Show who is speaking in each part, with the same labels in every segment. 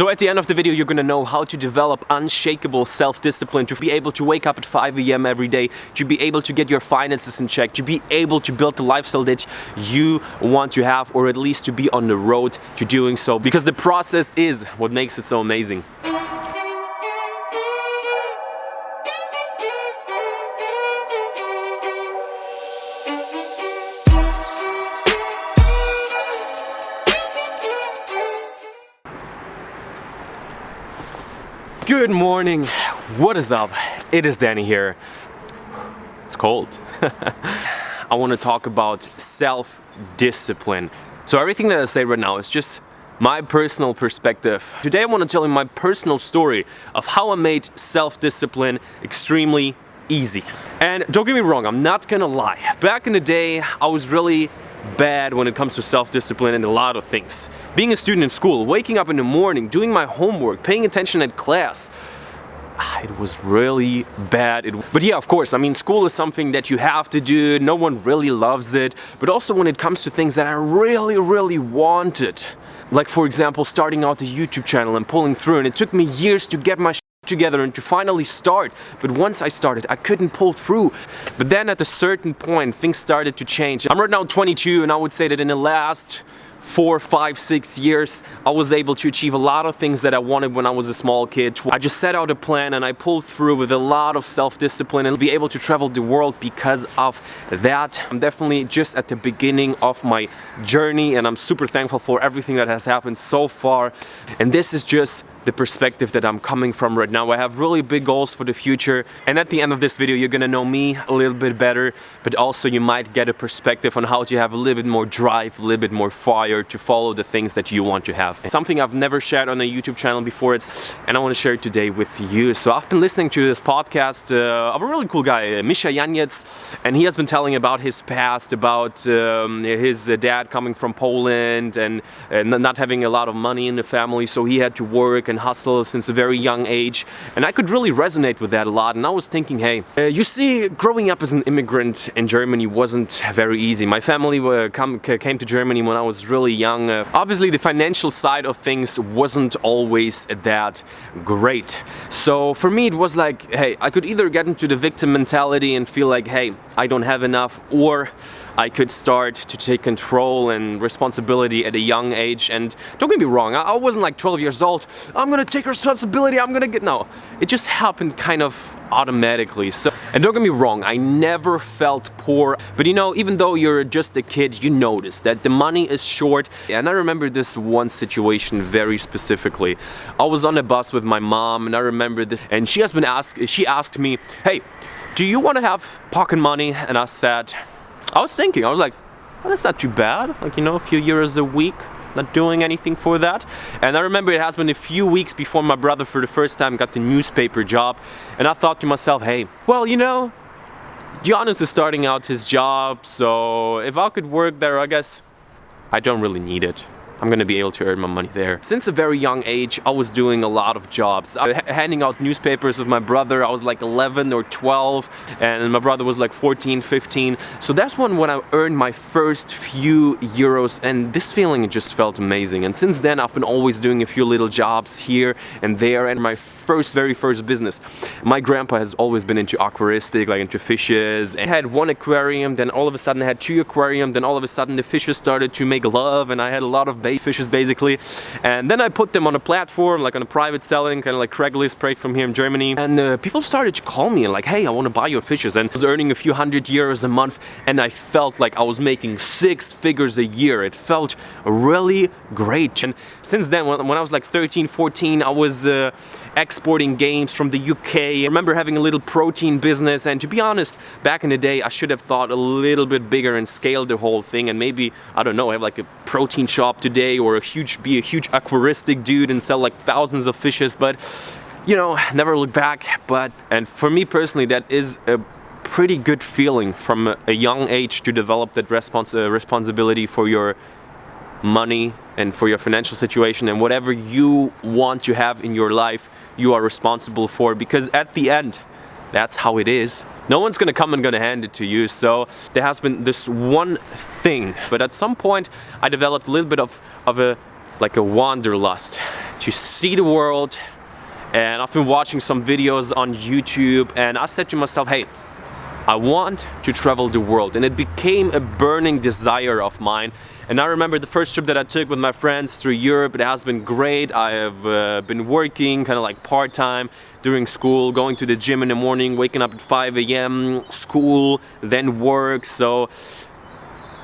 Speaker 1: So at the end of the video, you're gonna know how to develop unshakable self-discipline, to be able to wake up at 5 a.m. every day, to be able to get your finances in check, to be able to build the lifestyle that you want to have, or at least to be on the road to doing so, because the process is what makes it so amazing. Good morning, what is up? It is Danny here. It's cold. I want to talk about self-discipline. So everything that I say right now is just my personal perspective. Today I want to tell you my personal story of how I made self-discipline extremely easy. And don't get me wrong, I'm not gonna lie. Back in the day, I was really bad when it comes to self-discipline and a lot of things. Being a student in school, waking up in the morning, doing my homework, paying attention at class, it was really bad. But yeah, of course, I mean, school is something that you have to do, no one really loves it, but also when it comes to things that I really wanted, like for example, starting out the YouTube channel and pulling through, and it took me years to get my together and to finally start, but once I started I couldn't pull through. But then at a certain point things started to change. I'm right now 22, and I would say that in the last 4, 5, 6 years I was able to achieve a lot of things that I wanted when I was a small kid. I just set out a plan and I pulled through with a lot of self-discipline and be able to travel the world because of that. I'm definitely just at the beginning of my journey, and I'm super thankful for everything that has happened so far. And this is just the perspective that I'm coming from right now. I have really big goals for the future, and at the end of this video you're gonna know me a little bit better, but also you might get a perspective on how to have a little bit more drive, a little bit more fire to follow the things that you want to have. Something I've never shared on a YouTube channel before, and I want to share it today with you. So I've been listening to this podcast of a really cool guy, Misha Janiec, and he has been telling about his past, about his dad coming from Poland and not having a lot of money in the family, so he had to work and hustle since a very young age, and I could really resonate with that a lot. And I was thinking, hey, you see, growing up as an immigrant in Germany wasn't very easy. My family came to Germany when I was really young. Obviously the financial side of things wasn't always that great, so for me it was like, hey, I could either get into the victim mentality and feel like, hey, I don't have enough, or I could start to take control and responsibility at a young age. And don't get me wrong, I wasn't like 12 years old, I'm gonna take responsibility, no, it just happened kind of automatically. So, and don't get me wrong, I never felt poor, but you know, even though you're just a kid, you notice that the money is short. And I remember this one situation very specifically. I was on a bus with my mom, and I remember this, and she asked me, hey, do you want to have pocket money? And I was thinking, I was like, well, that's not too bad, like, you know, a few euros a week, not doing anything for that. And I remember it has been a few weeks before my brother for the first time got the newspaper job, and I thought to myself, hey, well, you know, Giannis is starting out his job, so if I could work there, I guess I don't really need it. I'm gonna be able to earn my money there. Since a very young age, I was doing a lot of jobs. I was handing out newspapers with my brother. I was like 11 or 12, and my brother was like 14, 15. So that's when I earned my first few euros, and this feeling just felt amazing. And since then, I've been always doing a few little jobs here and there, and my very first business. My grandpa has always been into aquaristic, like into fishes. I had one aquarium, then all of a sudden I had 2 aquariums, then all of a sudden the fishes started to make love, and I had a lot of bait fishes basically. And then I put them on a platform, like on a private selling, kind of like Craigslist break from here in Germany. And people started to call me and like, hey, I want to buy your fishes. And I was earning a few €100 a month, and I felt like I was making 6 figures a year. It felt really great. And since then, when I was like 13, 14, I was exporting games from the UK. I remember having a little protein business, and to be honest, back in the day I should have thought a little bit bigger and scaled the whole thing, and maybe, I don't know, have like a protein shop today, or be a huge aquaristic dude and sell like thousands of fishes. But you know, never look back. And for me personally, that is a pretty good feeling from a young age to develop that responsibility for your money and for your financial situation, and whatever you want to have in your life, you are responsible for, because at the end, that's how it is. No one's gonna come and gonna hand it to you. So there has been this one thing, but at some point I developed a little bit of a wanderlust to see the world, and I've been watching some videos on YouTube, and I said to myself, hey, I want to travel the world, and it became a burning desire of mine. And I remember the first trip that I took with my friends through Europe. It has been great. I have been working kind of like part-time during school, going to the gym in the morning, waking up at 5 a.m, school, then work.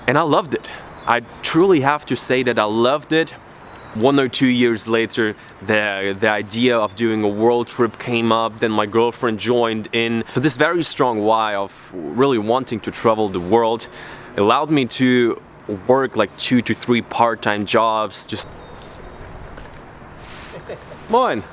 Speaker 1: And I loved it. I truly have to say that I loved it. 1 or 2 years later, the idea of doing a world trip came up. Then my girlfriend joined in. So this very strong why of really wanting to travel the world allowed me to work like 2 to 3 part-time jobs. Just Moin.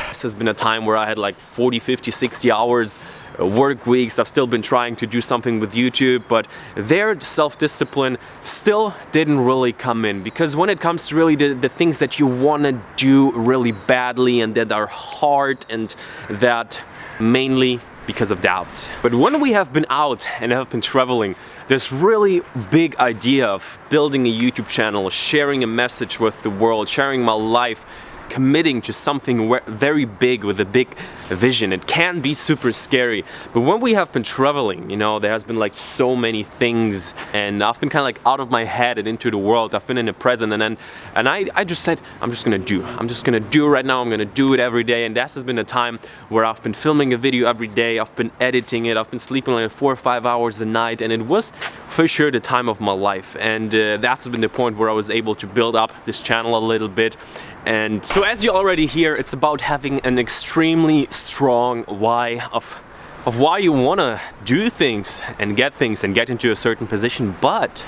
Speaker 1: This has been a time where I had like 40, 50, 60 hours work weeks. I've still been trying to do something with YouTube, but their self-discipline still didn't really come in, because when it comes to really the things that you want to do really badly and that are hard, and that mainly because of doubts. But when we have been out and have been traveling, this really big idea of building a YouTube channel, sharing a message with the world, sharing my life, committing to something very big with a big vision. It can be super scary, but when we have been traveling, you know, there has been like so many things, and I've been kind of like out of my head and into the world. I've been in the present, and I just said, I'm just gonna do it right now. I'm gonna do it every day. And this has been a time where I've been filming a video every day. I've been editing it. I've been sleeping like 4 or 5 hours a night, and it was for sure the time of my life. And that's been the point where I was able to build up this channel a little bit. And so as you already hear, it's about having an extremely strong why of why you want to do things and get into a certain position. But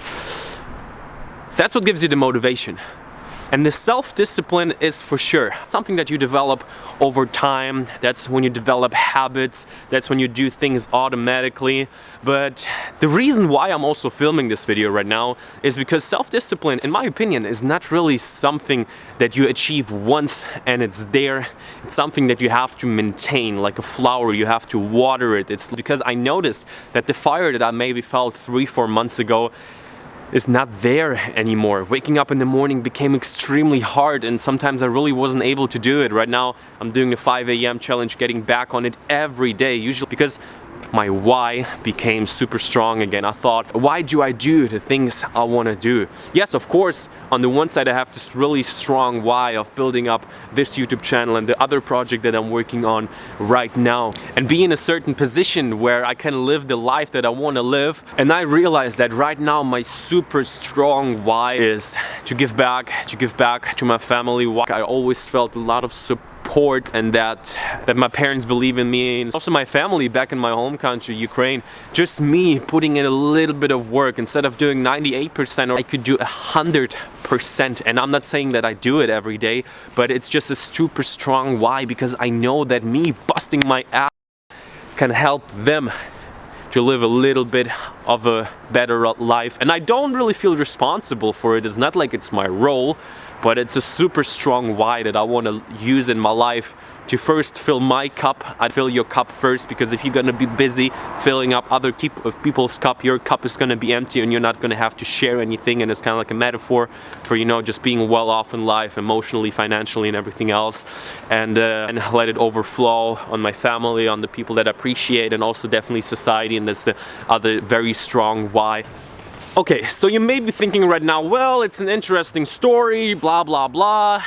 Speaker 1: that's what gives you the motivation. And the self-discipline is for sure something that you develop over time. That's when you develop habits. That's when you do things automatically. But the reason why I'm also filming this video right now is because self-discipline, in my opinion, is not really something that you achieve once and it's there. It's something that you have to maintain, like a flower. You have to water it. It's because I noticed that the fire that I maybe felt 3-4 months ago is not there anymore. Waking up in the morning became extremely hard, and sometimes I really wasn't able to do it. Right now I'm doing the 5 a.m. challenge, getting back on it every day, usually because my why became super strong again. I thought, why do I do the things I want to do? Yes, of course, on the one side I have this really strong why of building up this YouTube channel and the other project that I'm working on right now, and be in a certain position where I can live the life that I want to live. And I realized that right now my super strong why is to give back to my family. I always felt a lot of support, and that my parents believe in me, and also my family back in my home country, Ukraine. Just me putting in a little bit of work. Instead of doing 98%, or I could do 100%. And I'm not saying that I do it every day, but it's just a super strong why, because I know that me busting my ass can help them to live a little bit of a better life. And I don't really feel responsible for it. It's not like it's my role, but it's a super strong why that I want to use in my life to first fill my cup. I'd fill your cup first, because if you're gonna be busy filling up other people's cup, your cup is gonna be empty and you're not gonna have to share anything. And it's kind of like a metaphor for, you know, just being well off in life, emotionally, financially, and everything else, and let it overflow on my family, on the people that I appreciate, and also definitely society. And that's the other very strong why. Okay, so you may be thinking right now, well, it's an interesting story, blah blah blah.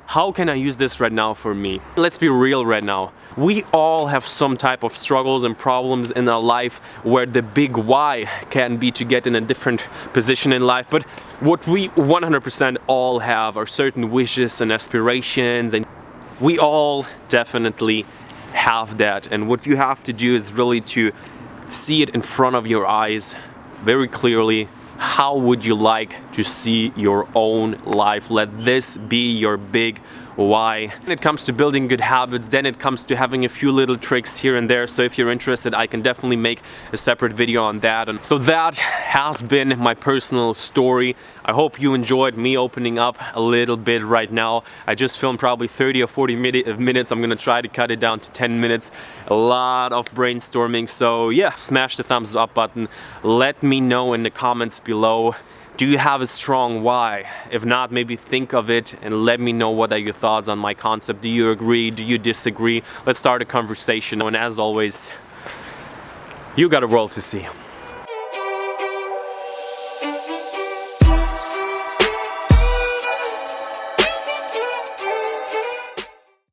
Speaker 1: How can I use this right now for me? Let's be real right now. We all have some type of struggles and problems in our life where the big why can be to get in a different position in life. But what we 100% all have are certain wishes and aspirations, and we all definitely have that. And what you have to do is really to see it in front of your eyes very clearly. How would you like to see your own life? Let this be your big why. When it comes to building good habits, then it comes to having a few little tricks here and there. So if you're interested, I can definitely make a separate video on that. And so that has been my personal story. I hope you enjoyed me opening up a little bit right now. I just filmed probably 30 or 40 minutes. I'm gonna try to cut it down to 10 minutes. A lot of brainstorming. So yeah, smash the thumbs up button. Let me know in the comments below Do you have a strong why? If not, maybe think of it and let me know what are your thoughts on my concept. Do you agree? Do you disagree? Let's start a conversation. And as always, you got a world to see.